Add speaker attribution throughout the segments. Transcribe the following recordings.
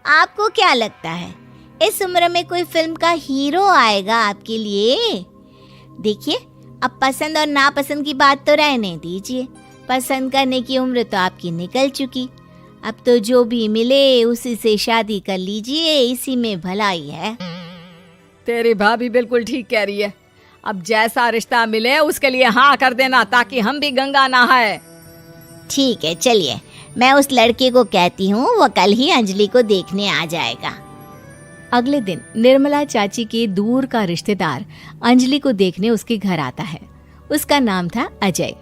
Speaker 1: आपको क्या लगता है इस उम्र में कोई फिल्म का हीरो आएगा आपके लिए? देखिए, अब पसंद और नापसंद की बात तो रहने दीजिए। पसंद करने की उम्र तो आपकी निकल चुकी। अब तो जो भी मिले उसी से शादी कर लीजिए, इसी में भलाई है।
Speaker 2: तेरी भाभी बिल्कुल ठीक कह रही है। अब जैसा रिश्ता मिले उसके लिए हाँ कर देना, ताकि हम भी गंगा नहाए।
Speaker 1: ठीक है, चलिए मैं उस लड़के को कहती हूँ, वो कल ही अंजलि को देखने आ जाएगा।
Speaker 3: अगले दिन निर्मला चाची के दूर का रिश्तेदार अंजलि को देखने उसके घर आता है। उसका नाम था अजय।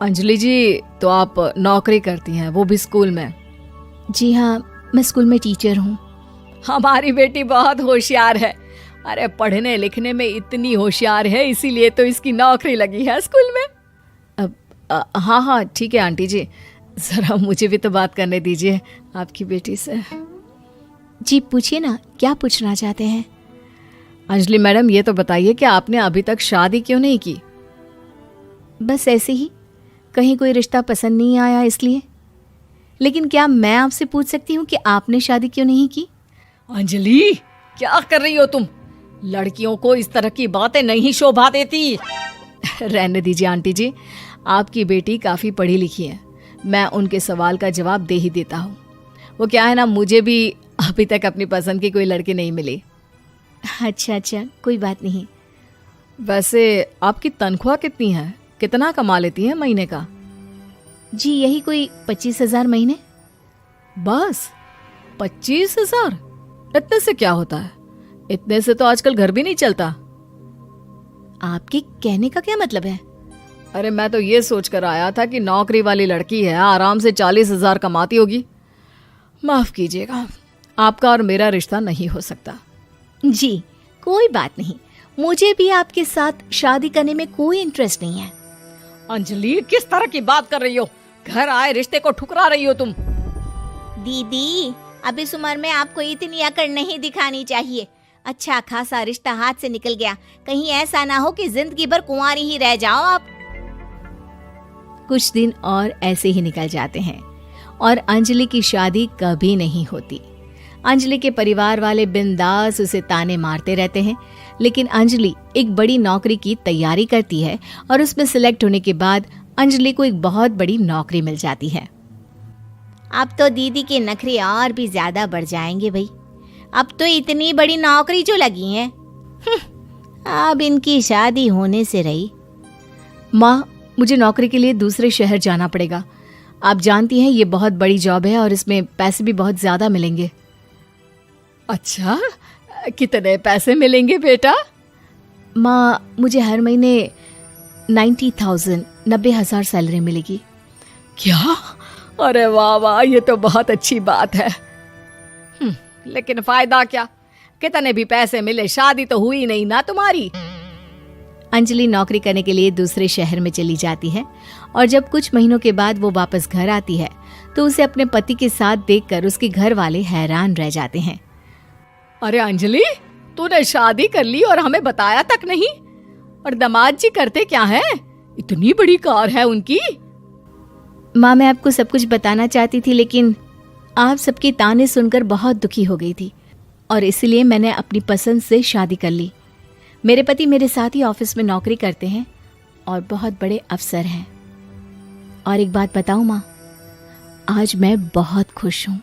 Speaker 2: अंजलि जी, तो आप नौकरी करती हैं, वो भी स्कूल में?
Speaker 3: जी हाँ, मैं स्कूल में टीचर हूँ।
Speaker 2: हमारी बेटी बहुत होशियार है। अरे पढ़ने लिखने में इतनी होशियार है, इसीलिए तो इसकी नौकरी लगी है स्कूल में। हाँ हाँ ठीक है आंटी जी, जरा मुझे भी तो बात करने दीजिए आपकी बेटी से।
Speaker 3: जी पूछिए ना, क्या पूछना चाहते हैं?
Speaker 2: अंजलि मैडम, ये तो बताइए कि आपने अभी तक शादी क्यों नहीं की?
Speaker 3: बस ऐसे ही, कहीं कोई रिश्ता पसंद नहीं आया इसलिए। लेकिन क्या मैं आपसे पूछ सकती हूँ कि आपने शादी क्यों नहीं की?
Speaker 2: अंजलि, क्या कर रही हो तुम? लड़कियों को इस तरह की बातें नहीं शोभा देती। रहने दीजिए आंटी जी, आपकी बेटी काफ़ी पढ़ी लिखी है, मैं उनके सवाल का जवाब दे ही देता हूँ। वो क्या है ना, मुझे भी अभी तक अपनी पसंद की कोई लड़की नहीं मिली।
Speaker 3: अच्छा, कोई बात नहीं।
Speaker 2: वैसे आपकी तनख्वाह कितनी है? कितना कमा लेती हैं महीने का?
Speaker 3: जी यही कोई 25,000 महीने।
Speaker 2: बस 25,000? इतने से क्या होता है? इतने से तो आजकल घर भी नहीं चलता।
Speaker 3: आपके कहने का क्या मतलब है?
Speaker 2: अरे मैं तो ये सोच कर आया था कि नौकरी वाली लड़की है, आराम से 40,000 कमाती होगी। माफ कीजिएगा, आपका और मेरा रिश्ता नहीं हो सकता।
Speaker 3: जी कोई बात नहीं, मुझे भी आपके साथ शादी करने में कोई इंटरेस्ट नहीं है।
Speaker 2: अंजलि, किस तरह की बात कर रही हो? घर आए रिश्ते को ठुकरा रही हो तुम।
Speaker 1: दीदी, अब इस उम्र में आपको इतनी अकड़ नहीं दिखानी चाहिए। अच्छा खासा रिश्ता हाथ से निकल गया, कहीं ऐसा ना हो कि जिंदगी भर कुंवारी ही रह जाओ आप।
Speaker 3: कुछ दिन और ऐसे ही निकल जाते हैं और अंजलि की शादी कभी नहीं होती। अंजलि के परिवार वाले बिंदास उसे ताने मारते रहते हैं, लेकिन अंजलि एक बड़ी नौकरी की तैयारी करती है और उसमें सिलेक्ट होने के बाद अंजलि को एक बहुत बड़ी नौकरी मिल जाती है।
Speaker 1: अब तो दीदी के नखरे और भी ज्यादा बढ़ जाएंगे भाई। अब तो इतनी बड़ी नौकरी जो लगी है, अब इनकी शादी होने से रही।
Speaker 3: माँ, मुझे नौकरी के लिए दूसरे शहर जाना पड़ेगा। आप जानती हैं ये बहुत बड़ी जॉब है और इसमें पैसे भी बहुत ज्यादा मिलेंगे।
Speaker 2: अच्छा, कितने पैसे मिलेंगे बेटा?
Speaker 3: माँ, मुझे हर महीने 90,000 सैलरी मिलेगी।
Speaker 2: क्या? अरे वाह वाह, ये तो बहुत अच्छी बात है। लेकिन फायदा क्या? कितने भी पैसे मिले, शादी तो हुई नहीं ना तुम्हारी।
Speaker 3: अंजलि नौकरी करने के लिए दूसरे शहर में चली जाती है और जब कुछ महीनों के बाद वो वापस घर आती है तो उसे अपने पति के साथ देखकर उसके घर वाले हैरान रह जाते हैं।
Speaker 2: अरे अंजलि, तूने शादी कर ली और हमें बताया तक नहीं। और दामाद जी करते क्या हैं? इतनी बड़ी कार है उनकी।
Speaker 3: माँ, मैं आपको सब कुछ बताना चाहती थी, लेकिन आप सबके ताने सुनकर बहुत दुखी हो गई थी और इसलिए मैंने अपनी पसंद से शादी कर ली। मेरे पति मेरे साथ ही ऑफिस में नौकरी करते हैं और बहुत बड़े अफसर हैं। और एक बात बताऊं माँ, आज मैं बहुत खुश हूँ।